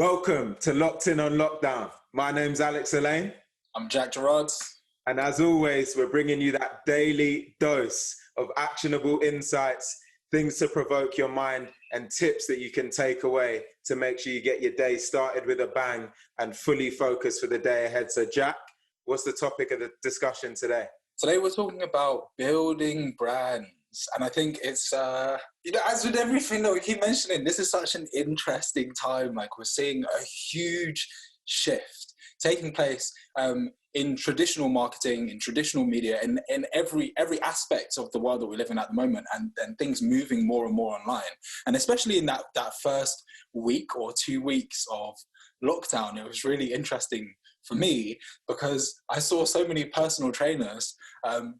Welcome to Locked In on Lockdown. My name's Alex Elaine. I'm Jack Gerards. And as always, we're bringing you that daily dose of actionable insights, things to provoke your mind, and tips that you can take away to make sure you get your day started with a bang and fully focused for the day ahead. So Jack, what's the topic of the discussion today? Today we're talking about building brands. And I think it's, as with everything that we keep mentioning, this is such an interesting time. Like, we're seeing a huge shift taking place in traditional marketing, in traditional media, in every aspect of the world that we live in at the moment, and things moving more and more online. And especially in that first week or 2 weeks of lockdown, it was really interesting for me because I saw so many personal trainers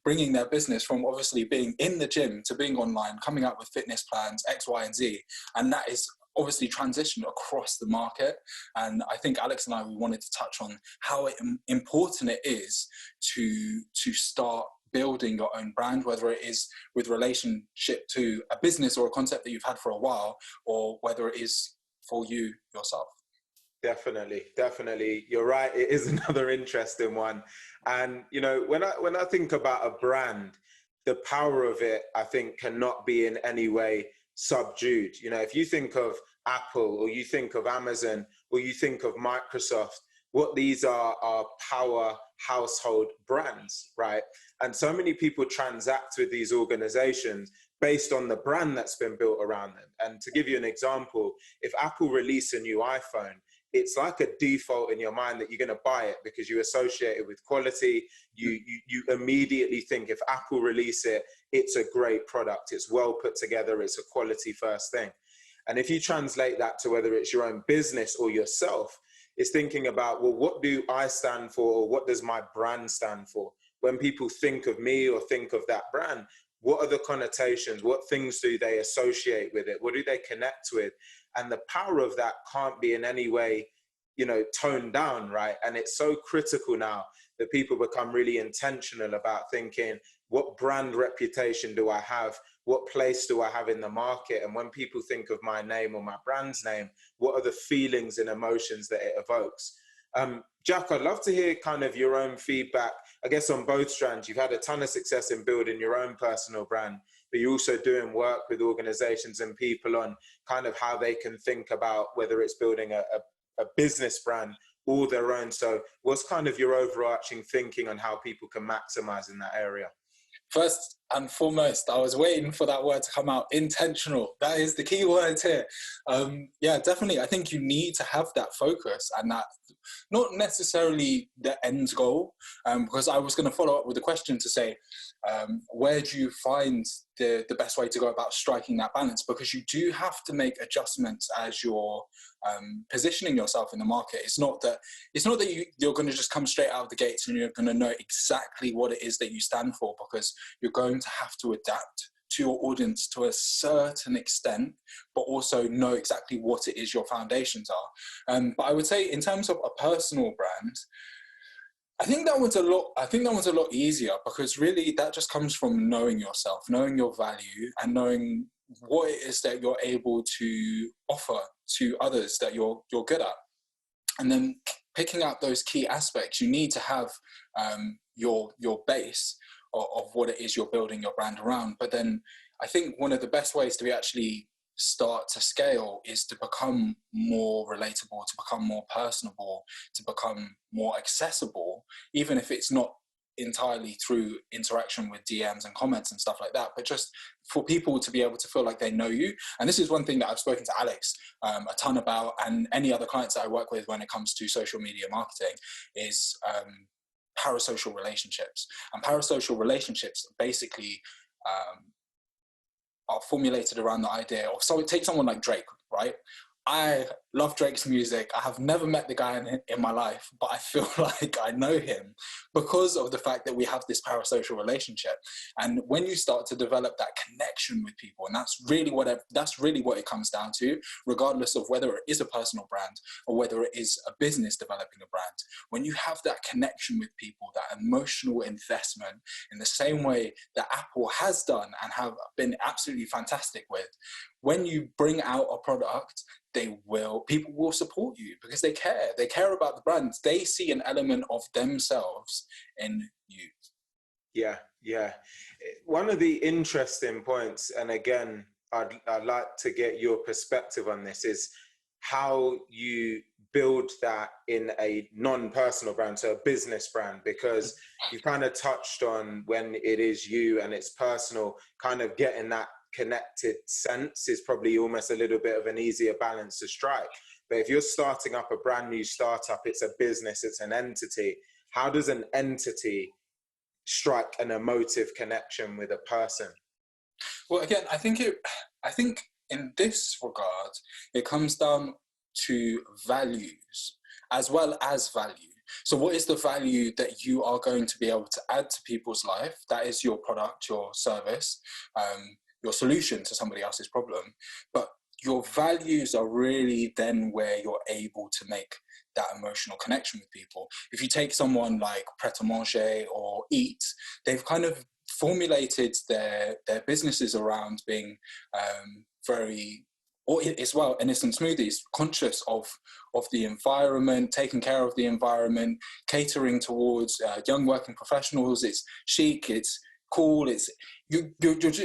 bringing their business from obviously being in the gym to being online, coming up with fitness plans, X, Y, and Z. And that is obviously transitioned across the market. And I think Alex and we wanted to touch on how important it is to start building your own brand, whether it is with relationship to a business or a concept that you've had for a while, or whether it is for you yourself. Definitely. You're right. It is another interesting one. And, you know, when I think about a brand, the power of it, I think, cannot be in any way subdued. You know, if you think of Apple, or you think of Amazon, or you think of Microsoft, what these are power household brands, right? And so many people transact with these organizations based on the brand that's been built around them. And to give you an example, if Apple release a new iPhone, it's like a default in your mind that you're going to buy it because you associate it with quality. You immediately think if Apple release it, it's a great product. It's well put together. It's a quality first thing. And if you translate that to whether it's your own business or yourself, it's thinking about, well, what do I stand for? Or what does my brand stand for? When people think of me or think of that brand, what are the connotations? What things do they associate with it? What do they connect with? And the power of that can't be in any way, you know, toned down, right? And it's so critical now that people become really intentional about thinking, what brand reputation do I have? What place do I have in the market? And when people think of my name or my brand's name, what are the feelings and emotions that it evokes? Jack, I'd love to hear kind of your own feedback, I guess, on both strands. You've had a ton of success in building your own personal brand, but you're also doing work with organizations and people on kind of how they can think about whether it's building a business brand or their own. So what's kind of your overarching thinking on how people can maximize in that area? First and foremost, I was waiting for that word to come out, intentional. That is the key word here. Yeah, definitely. I think you need to have that focus and that, not necessarily the end goal, because I was going to follow up with a question to say, where do you find the best way to go about striking that balance? Because you do have to make adjustments as you're positioning yourself in the market. It's not that you're going to just come straight out of the gates and you're going to know exactly what it is that you stand for, because you're going to have to adapt to your audience to a certain extent, but also know exactly what it is your foundations are. But I would say in terms of a personal brand, I think that one's a lot easier, because really that just comes from knowing yourself, knowing your value, and knowing what it is that you're able to offer to others that you're good at. And then picking out those key aspects, you need to have your base of what it is you're building your brand around. But then I think one of the best ways to actually start to scale is to become more relatable, to become more personable, to become more accessible, even if it's not entirely through interaction with DMs and comments and stuff like that, but just for people to be able to feel like they know you. And this is one thing that I've spoken to Alex a ton about, and any other clients that I work with when it comes to social media marketing, is parasocial relationships. And parasocial relationships basically are formulated around the idea of, so take someone like Drake, right? I love Drake's music. I have never met the guy in my life, but I feel like I know him because of the fact that we have this parasocial relationship. And when you start to develop that connection with people, and that's really what it comes down to, regardless of whether it is a personal brand or whether it is a business developing a brand. When you have that connection with people, that emotional investment, in the same way that Apple has done and have been absolutely fantastic with, when you bring out a product, they will people will support you because they care. They care about the brand. They see an element of themselves in you. Yeah, yeah. One of the interesting points, and again, I'd like to get your perspective on this, is how you build that in a non-personal brand, so a business brand, because you kind of touched on when it is you and it's personal, kind of getting that connected sense is probably almost a little bit of an easier balance to strike. But if you're starting up a brand new startup, it's a business, it's an entity. How does an entity strike an emotive connection with a person? Well, again, I think in this regard, it comes down to values as well as value. So what is the value that you are going to be able to add to people's life? That is your product, your service, your solution to somebody else's problem. But your values are really then where you're able to make that emotional connection with people. If you take someone like Pret a Manger or Eat, they've kind of formulated their businesses around being very, or as well, Innocent Smoothies, conscious of the environment, taking care of the environment, catering towards young working professionals. It's chic, it's cool, it's you're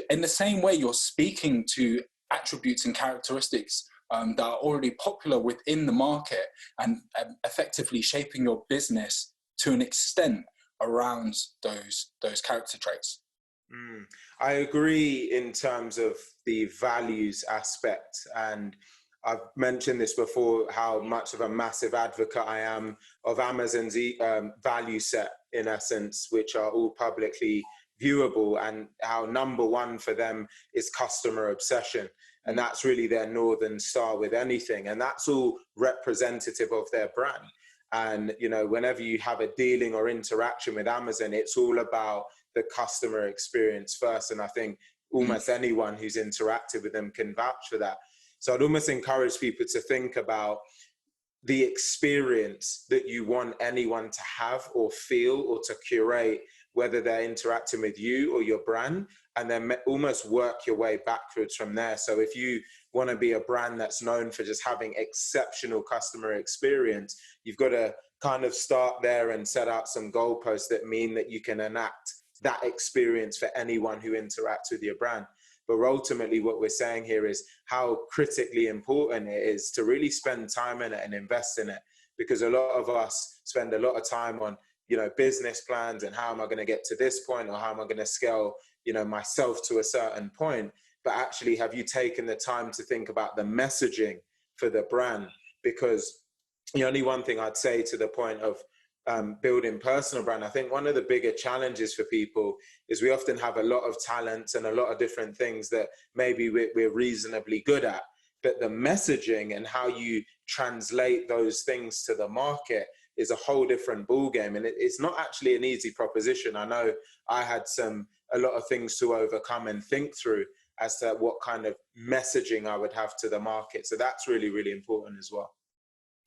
in the same way you're speaking to attributes and characteristics that are already popular within the market and effectively shaping your business to an extent around those character traits. I agree in terms of the values aspect, and I've mentioned this before, how much of a massive advocate I am of Amazon's value set, in essence, which are all publicly viewable, and how number one for them is customer obsession. And that's really their northern star with anything. And that's all representative of their brand. And, you know, whenever you have a dealing or interaction with Amazon, it's all about the customer experience first. And I think almost anyone who's interacted with them can vouch for that. So I'd almost encourage people to think about the experience that you want anyone to have or feel or to curate, whether they're interacting with you or your brand, and then almost work your way backwards from there. So if you want to be a brand that's known for just having exceptional customer experience, you've got to kind of start there and set out some goalposts that mean that you can enact that experience for anyone who interacts with your brand. But ultimately what we're saying here is how critically important it is to really spend time in it and invest in it, because a lot of us spend a lot of time on, you know, business plans and how am I going to get to this point, or how am I going to scale, you know, myself to a certain point. But actually, have you taken the time to think about the messaging for the brand? Because the only one thing I'd say to the point of building personal brand, I think one of the bigger challenges for people is we often have a lot of talents and a lot of different things that maybe we're reasonably good at, but the messaging and how you translate those things to the market is a whole different ballgame. And it's not actually an easy proposition. I know I had a lot of things to overcome and think through as to what kind of messaging I would have to the market. So that's really, really important as well.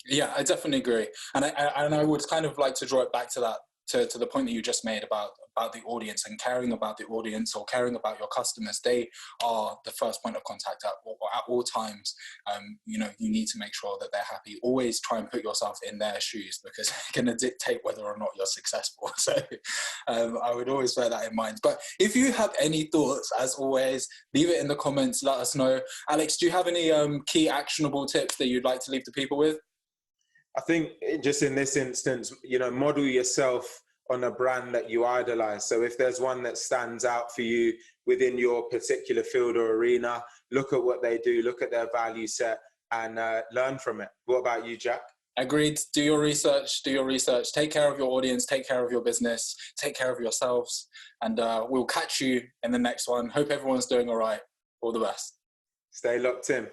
Yeah, I definitely agree. And I would kind of like to draw it back to that, to the point that you just made about the audience and caring about the audience or caring about your customers. They are the first point of contact at all times. You know, you need to make sure that they're happy. Always try and put yourself in their shoes, because they're going to dictate whether or not you're successful. So I would always bear that in mind. But if you have any thoughts, as always, leave it in the comments. Let us know. Alex, do you have any key actionable tips that you'd like to leave the people with? I think just in this instance, you know, model yourself on a brand that you idolize. So if there's one that stands out for you within your particular field or arena, look at what they do, look at their value set, and learn from it. What about you, Jack? Agreed. Do your research, take care of your audience, take care of your business, take care of yourselves, and we'll catch you in the next one. Hope everyone's doing all right. All the best. Stay locked in.